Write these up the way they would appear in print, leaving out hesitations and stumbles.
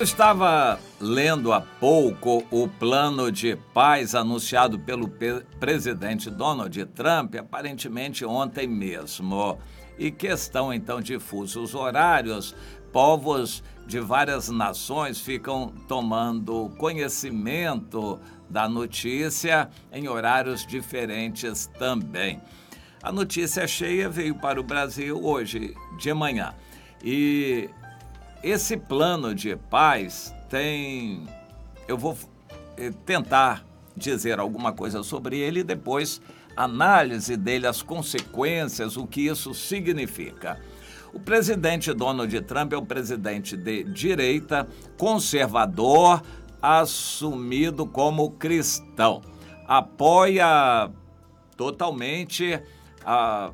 Eu estava lendo há pouco o plano de paz anunciado pelo presidente Donald Trump, aparentemente ontem mesmo. E questão então de fusos horários, povos de várias nações ficam tomando conhecimento da notícia em horários diferentes também. A notícia cheia veio para o Brasil hoje de manhã. E esse plano de paz tem... Eu vou tentar dizer alguma coisa sobre ele e depois análise dele, as consequências, o que isso significa. O presidente Donald Trump é um presidente de direita, conservador, assumido como cristão. Apoia totalmente a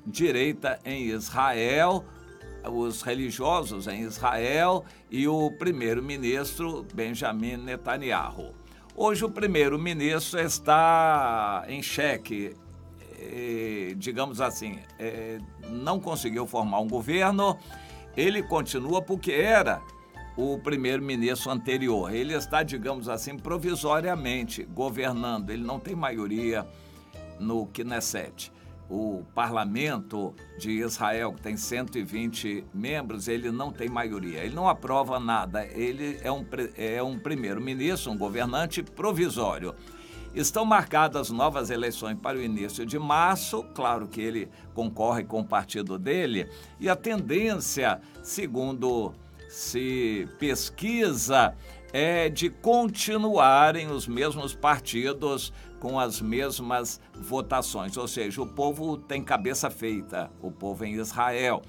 direita em Israel, os religiosos em Israel e o primeiro-ministro Benjamin Netanyahu. Hoje o primeiro-ministro está em xeque, digamos assim, não conseguiu formar um governo, ele continua porque era o primeiro-ministro anterior. Ele está, digamos assim, provisoriamente governando, ele não tem maioria no Knesset. O parlamento de Israel, que tem 120 membros, ele não tem maioria, ele não aprova nada, ele é um primeiro-ministro, um governante provisório. Estão marcadas novas eleições para o início de março, claro que ele concorre com o partido dele, e a tendência, segundo se pesquisa, é de continuarem os mesmos partidos com as mesmas votações, ou seja, o povo tem cabeça feita, o povo em Israel.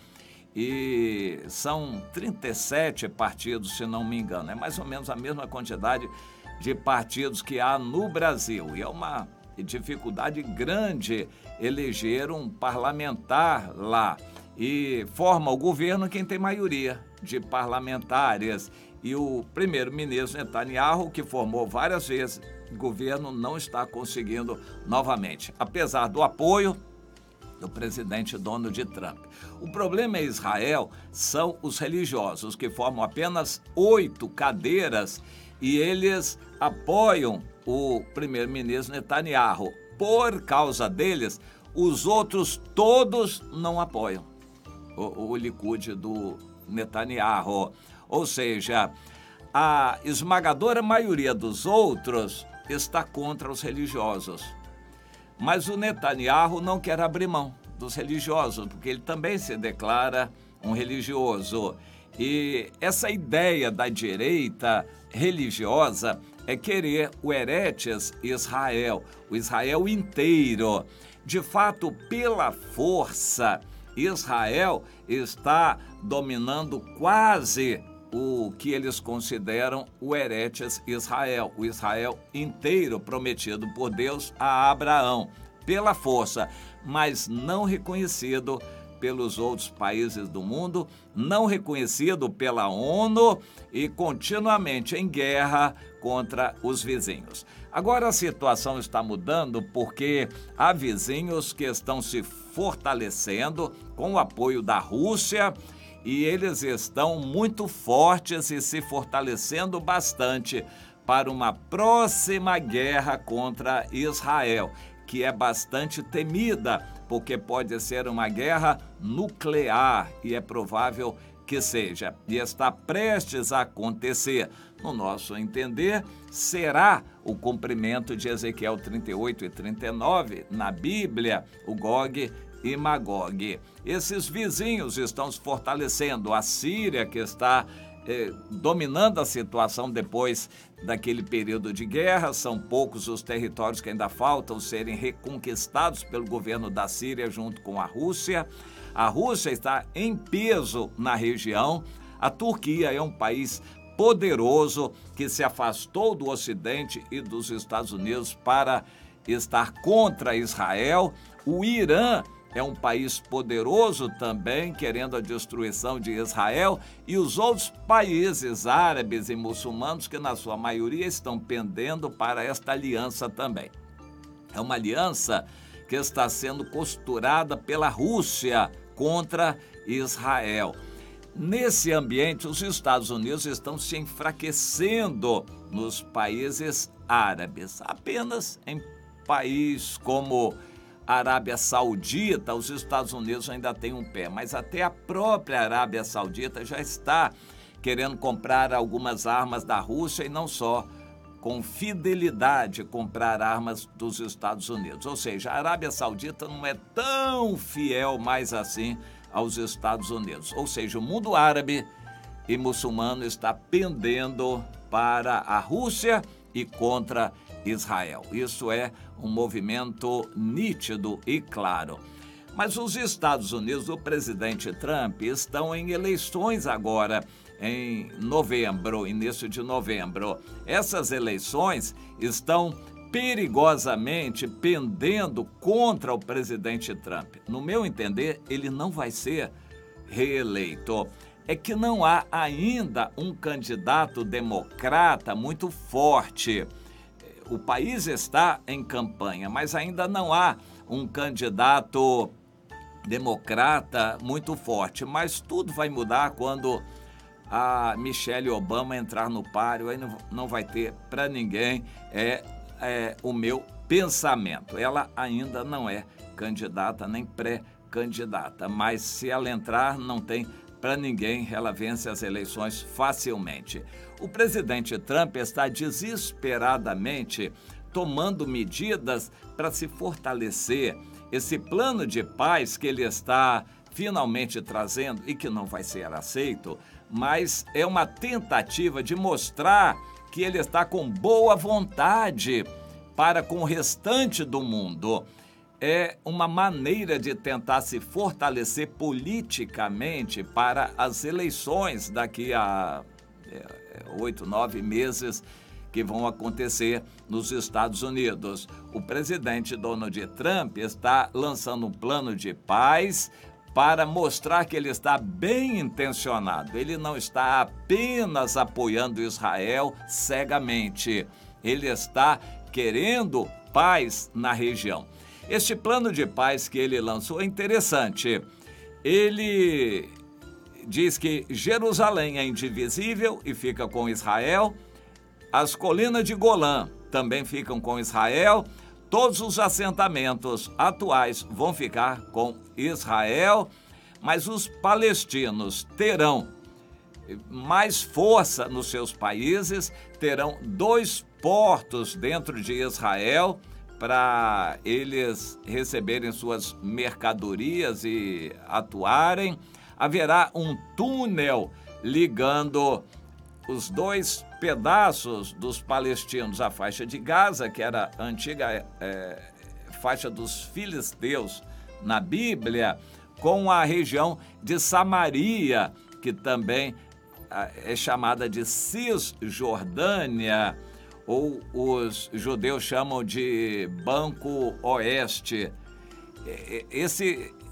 E são 37 partidos, se não me engano, é mais ou menos a mesma quantidade de partidos que há no Brasil. E é uma dificuldade grande eleger um parlamentar lá. E forma o governo quem tem maioria de parlamentares. E o primeiro-ministro Netanyahu, que formou várias vezes, o governo não está conseguindo novamente, apesar do apoio do presidente Donald Trump. O problema em Israel são os religiosos, que formam apenas 8 cadeiras e eles apoiam o primeiro-ministro Netanyahu. Por causa deles, os outros todos não apoiam o Likud do Netanyahu. Ou seja, a esmagadora maioria dos outros está contra os religiosos. Mas o Netanyahu não quer abrir mão dos religiosos, porque ele também se declara um religioso. E essa ideia da direita religiosa é querer o Eretz Israel, o Israel inteiro. De fato, pela força, Israel está dominando quase o que eles consideram o Eretz Israel, o Israel inteiro prometido por Deus a Abraão, pela força, mas não reconhecido pelos outros países do mundo, não reconhecido pela ONU e continuamente em guerra contra os vizinhos. Agora a situação está mudando porque há vizinhos que estão se fortalecendo com o apoio da Rússia e eles estão muito fortes e se fortalecendo bastante para uma próxima guerra contra Israel, que é bastante temida, porque pode ser uma guerra nuclear e é provável que seja. E está prestes a acontecer. No nosso entender, será o cumprimento de Ezequiel 38 e 39 na Bíblia, o Gog e Magog. Esses vizinhos estão se fortalecendo. A Síria, que está dominando a situação depois daquele período de guerra, são poucos os territórios que ainda faltam serem reconquistados pelo governo da Síria junto com a Rússia. A Rússia está em peso na região. A Turquia é um país poderoso que se afastou do Ocidente e dos Estados Unidos para estar contra Israel. O Irã é um país poderoso também, querendo a destruição de Israel, e os outros países árabes e muçulmanos que, na sua maioria, estão pendendo para esta aliança também. É uma aliança que está sendo costurada pela Rússia contra Israel. Nesse ambiente, os Estados Unidos estão se enfraquecendo nos países árabes. Apenas em países como a Arábia Saudita, os Estados Unidos ainda têm um pé, mas até a própria Arábia Saudita já está querendo comprar algumas armas da Rússia e não só, com fidelidade comprar armas dos Estados Unidos. Ou seja, a Arábia Saudita não é tão fiel mais assim aos Estados Unidos. Ou seja, o mundo árabe e muçulmano está pendendo para a Rússia e contra Israel. Isso é um movimento nítido e claro. Mas os Estados Unidos, o presidente Trump, estão em eleições agora, em novembro, início de novembro. Essas eleições estão perigosamente pendendo contra o presidente Trump. No meu entender, ele não vai ser reeleito. É que não há ainda um candidato democrata muito forte. O país está em campanha, mas ainda não há um candidato democrata muito forte. Mas tudo vai mudar quando a Michelle Obama entrar no páreo, aí não vai ter para ninguém, é o meu pensamento. Ela ainda não é candidata nem pré-candidata, mas se ela entrar, não tem para ninguém, ela vence as eleições facilmente. O presidente Trump está desesperadamente tomando medidas para se fortalecer. Esse plano de paz que ele está finalmente trazendo e que não vai ser aceito, mas é uma tentativa de mostrar que ele está com boa vontade para com o restante do mundo. É uma maneira de tentar se fortalecer politicamente para as eleições daqui a 8, 9 meses que vão acontecer nos Estados Unidos. O presidente Donald Trump está lançando um plano de paz para mostrar que ele está bem intencionado. Ele não está apenas apoiando Israel cegamente. Ele está querendo paz na região. Este plano de paz que ele lançou é interessante. Ele diz que Jerusalém é indivisível e fica com Israel. As colinas de Golã também ficam com Israel. Todos os assentamentos atuais vão ficar com Israel, mas os palestinos terão mais força nos seus países, terão 2 portos dentro de Israel para eles receberem suas mercadorias e atuarem. Haverá um túnel ligando os 2 pedaços dos palestinos, a faixa de Gaza, que era a antiga faixa dos filisteus na Bíblia, com a região de Samaria, que também é chamada de Cisjordânia, ou os judeus chamam de Banco Oeste.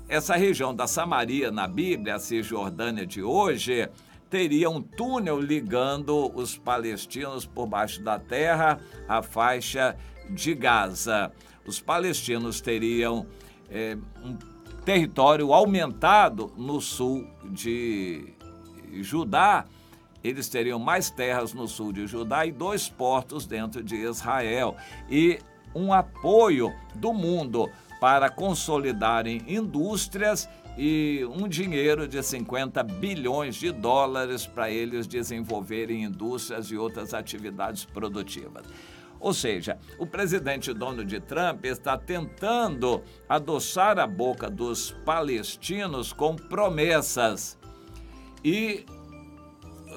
Essa região da Samaria na Bíblia, a Cisjordânia de hoje, teria um túnel ligando os palestinos por baixo da terra à faixa de Gaza. Os palestinos teriam um território aumentado no sul de Judá. Eles teriam mais terras no sul de Judá e 2 portos dentro de Israel. E um apoio do mundo para consolidarem indústrias e um dinheiro de 50 bilhões de dólares para eles desenvolverem indústrias e outras atividades produtivas. Ou seja, o presidente Donald Trump está tentando adoçar a boca dos palestinos com promessas e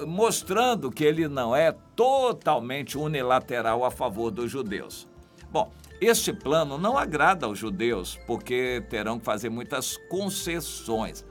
mostrando que ele não é totalmente unilateral a favor dos judeus. Bom, este plano não agrada aos judeus, porque terão que fazer muitas concessões.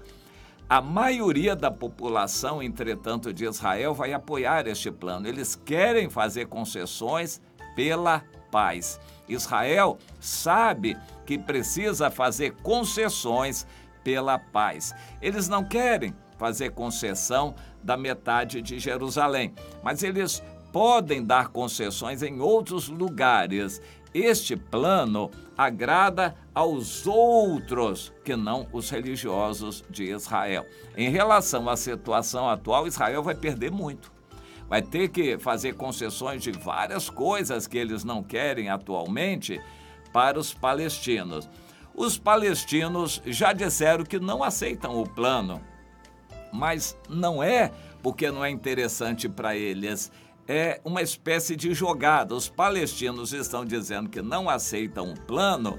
A maioria da população, entretanto, de Israel vai apoiar este plano. Eles querem fazer concessões pela paz. Israel sabe que precisa fazer concessões pela paz. Eles não querem fazer concessão da metade de Jerusalém, mas eles podem dar concessões em outros lugares. Este plano agrada aos outros, que não os religiosos de Israel. Em relação à situação atual, Israel vai perder muito. Vai ter que fazer concessões de várias coisas que eles não querem atualmente para os palestinos. Os palestinos já disseram que não aceitam o plano, mas não é porque não é interessante para eles. É uma espécie de jogada. Os palestinos estão dizendo que não aceitam o plano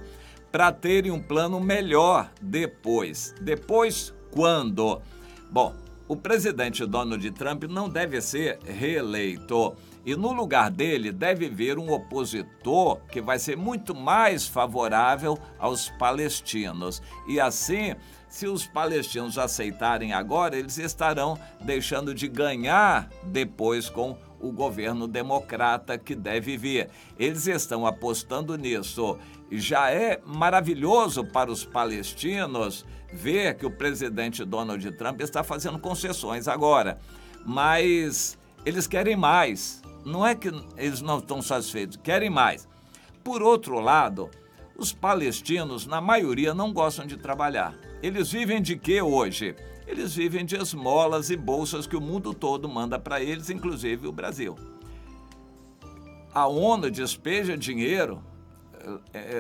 para terem um plano melhor depois. Depois, quando? Bom, o presidente Donald Trump não deve ser reeleito e no lugar dele deve vir um opositor que vai ser muito mais favorável aos palestinos. E assim, se os palestinos aceitarem agora, eles estarão deixando de ganhar depois com o governo democrata que deve vir. Eles estão apostando nisso. Já é maravilhoso para os palestinos ver que o presidente Donald Trump está fazendo concessões agora, mas eles querem mais. Não é que eles não estão satisfeitos, querem mais. Por outro lado, os palestinos, na maioria, não gostam de trabalhar. Eles vivem de quê hoje? Eles vivem de esmolas e bolsas que o mundo todo manda para eles, inclusive o Brasil. A ONU despeja dinheiro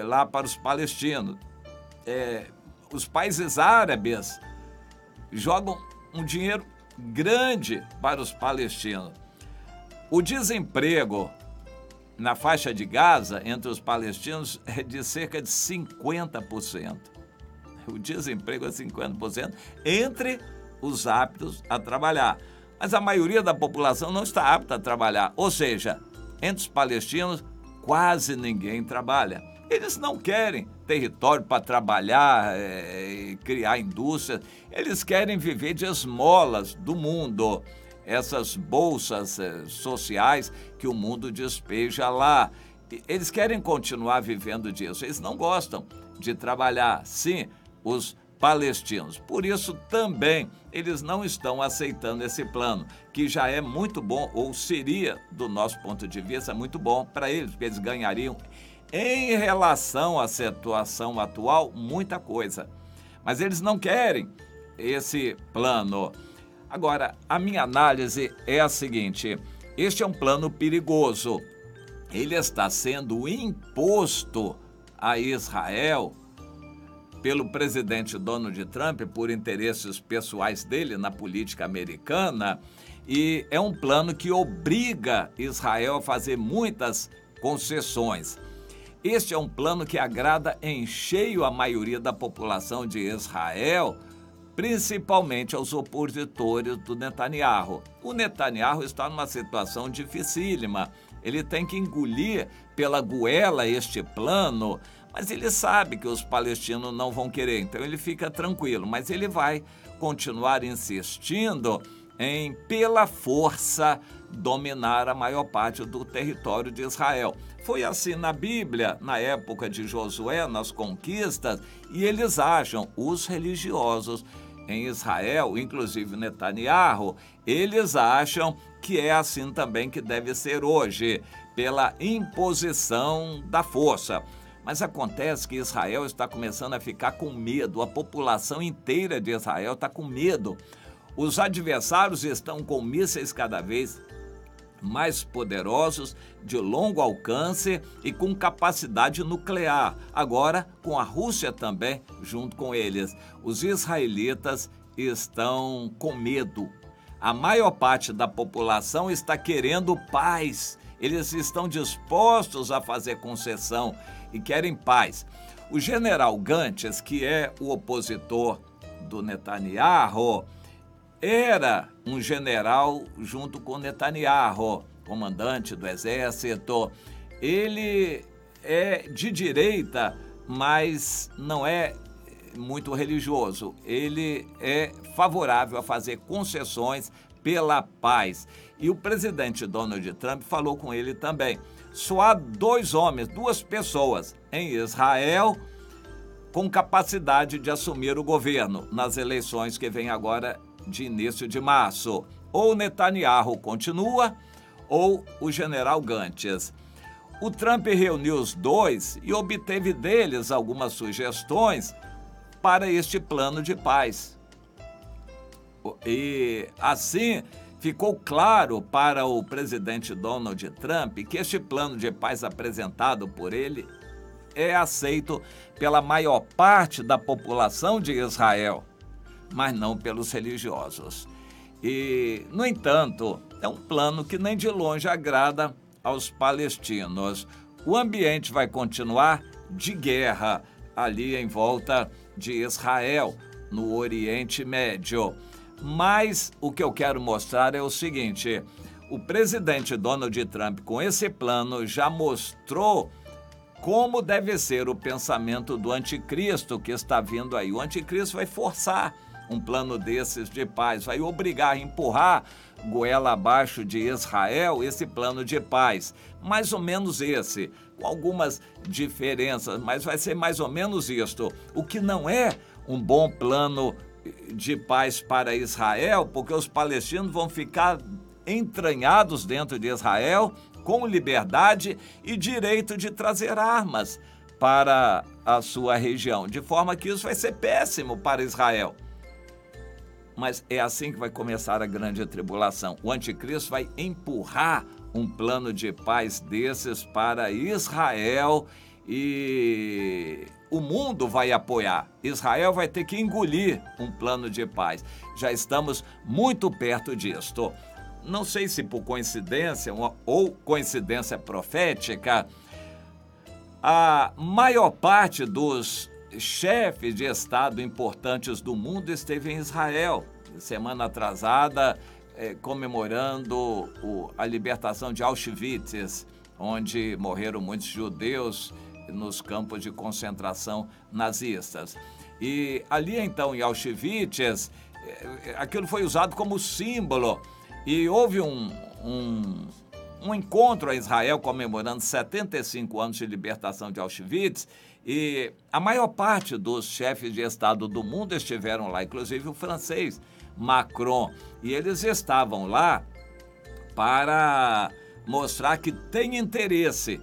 lá para os palestinos. Os países árabes jogam um dinheiro grande para os palestinos. O desemprego na faixa de Gaza entre os palestinos é de cerca de 50%. O desemprego é 50% entre os aptos a trabalhar. Mas a maioria da população não está apta a trabalhar. Ou seja, entre os palestinos, quase ninguém trabalha. Eles não querem território para trabalhar, criar indústria. Eles querem viver de esmolas do mundo. Essas bolsas sociais que o mundo despeja lá. Eles querem continuar vivendo disso. Eles não gostam de trabalhar. Sim, os palestinos. Por isso, também, eles não estão aceitando esse plano, que já é muito bom, ou seria, do nosso ponto de vista, muito bom para eles, porque eles ganhariam, em relação à situação atual, muita coisa. Mas eles não querem esse plano. Agora, a minha análise é a seguinte: este é um plano perigoso. Ele está sendo imposto a Israel pelo presidente Donald Trump, por interesses pessoais dele na política americana, e é um plano que obriga Israel a fazer muitas concessões. Este é um plano que agrada em cheio a maioria da população de Israel, principalmente aos opositores do Netanyahu. O Netanyahu está numa situação dificílima. Ele tem que engolir pela goela este plano, mas ele sabe que os palestinos não vão querer, então ele fica tranquilo. Mas ele vai continuar insistindo em, pela força, dominar a maior parte do território de Israel. Foi assim na Bíblia, na época de Josué, nas conquistas, e eles acham, os religiosos em Israel, inclusive Netanyahu, eles acham que é assim também que deve ser hoje, pela imposição da força. Mas acontece que Israel está começando a ficar com medo, a população inteira de Israel está com medo. Os adversários estão com mísseis cada vez mais poderosos, de longo alcance e com capacidade nuclear. Agora, com a Rússia também junto com eles. Os israelitas estão com medo. A maior parte da população está querendo paz. Eles estão dispostos a fazer concessão e querem paz. O general Gantz, que é o opositor do Netanyahu, era um general junto com Netanyahu, comandante do exército. Ele é de direita, mas não é muito religioso. Ele é favorável a fazer concessões pela paz. E o presidente Donald Trump falou com ele também. Só há duas pessoas em Israel com capacidade de assumir o governo nas eleições que vêm agora de início de março. Ou Netanyahu continua, ou o general Gantz. O Trump reuniu os dois e obteve deles algumas sugestões para este plano de paz. E assim ficou claro para o presidente Donald Trump que este plano de paz apresentado por ele é aceito pela maior parte da população de Israel, mas não pelos religiosos. E, no entanto, é um plano que nem de longe agrada aos palestinos. O ambiente vai continuar de guerra ali em volta de Israel, no Oriente Médio. Mas o que eu quero mostrar é o seguinte: o presidente Donald Trump, com esse plano, já mostrou como deve ser o pensamento do anticristo que está vindo aí. O anticristo vai forçar um plano desses de paz, vai obrigar a empurrar goela abaixo de Israel esse plano de paz. Mais ou menos esse, com algumas diferenças, mas vai ser mais ou menos isto. O que não é um bom plano de paz para Israel, porque os palestinos vão ficar entranhados dentro de Israel com liberdade e direito de trazer armas para a sua região, de forma que isso vai ser péssimo para Israel. Mas é assim que vai começar a grande tribulação. O anticristo vai empurrar um plano de paz desses para Israel e o mundo vai apoiar. Israel vai ter que engolir um plano de paz. Já estamos muito perto disto. Não sei se por coincidência ou coincidência profética, a maior parte dos chefes de Estado importantes do mundo esteve em Israel, semana atrasada, comemorando a libertação de Auschwitz, onde morreram muitos judeus nos campos de concentração nazistas. E ali então em Auschwitz, aquilo foi usado como símbolo e houve um encontro em Israel comemorando 75 anos de libertação de Auschwitz e a maior parte dos chefes de Estado do mundo estiveram lá, inclusive o francês Macron, e eles estavam lá para mostrar que tem interesse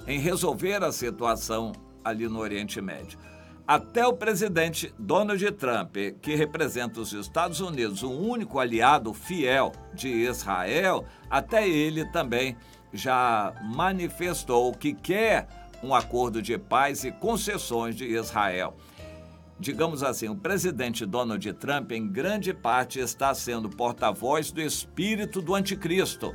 em resolver a situação ali no Oriente Médio. Até o presidente Donald Trump, que representa os Estados Unidos, o único aliado fiel de Israel, até ele também já manifestou que quer um acordo de paz e concessões de Israel. Digamos assim, o presidente Donald Trump, em grande parte, está sendo porta-voz do espírito do anticristo,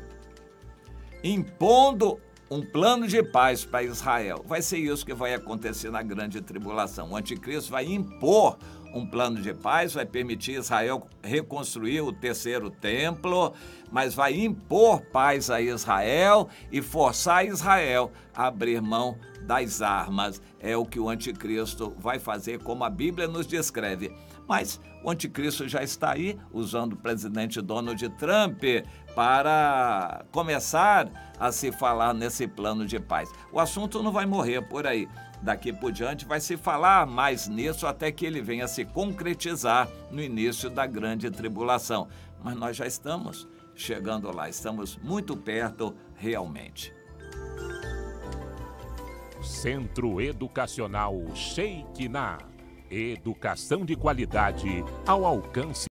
impondo um plano de paz para Israel. Vai ser isso que vai acontecer na grande tribulação. O anticristo vai impor um plano de paz, vai permitir Israel reconstruir o terceiro templo, mas vai impor paz a Israel e forçar Israel a abrir mão das armas. É o que o anticristo vai fazer, como a Bíblia nos descreve. Mas o anticristo já está aí, usando o presidente Donald Trump para começar a se falar nesse plano de paz. O assunto não vai morrer por aí. Daqui por diante vai se falar mais nisso até que ele venha se concretizar no início da grande tribulação. Mas nós já estamos chegando lá, estamos muito perto realmente. Centro Educacional Shekinah. Educação de qualidade ao alcance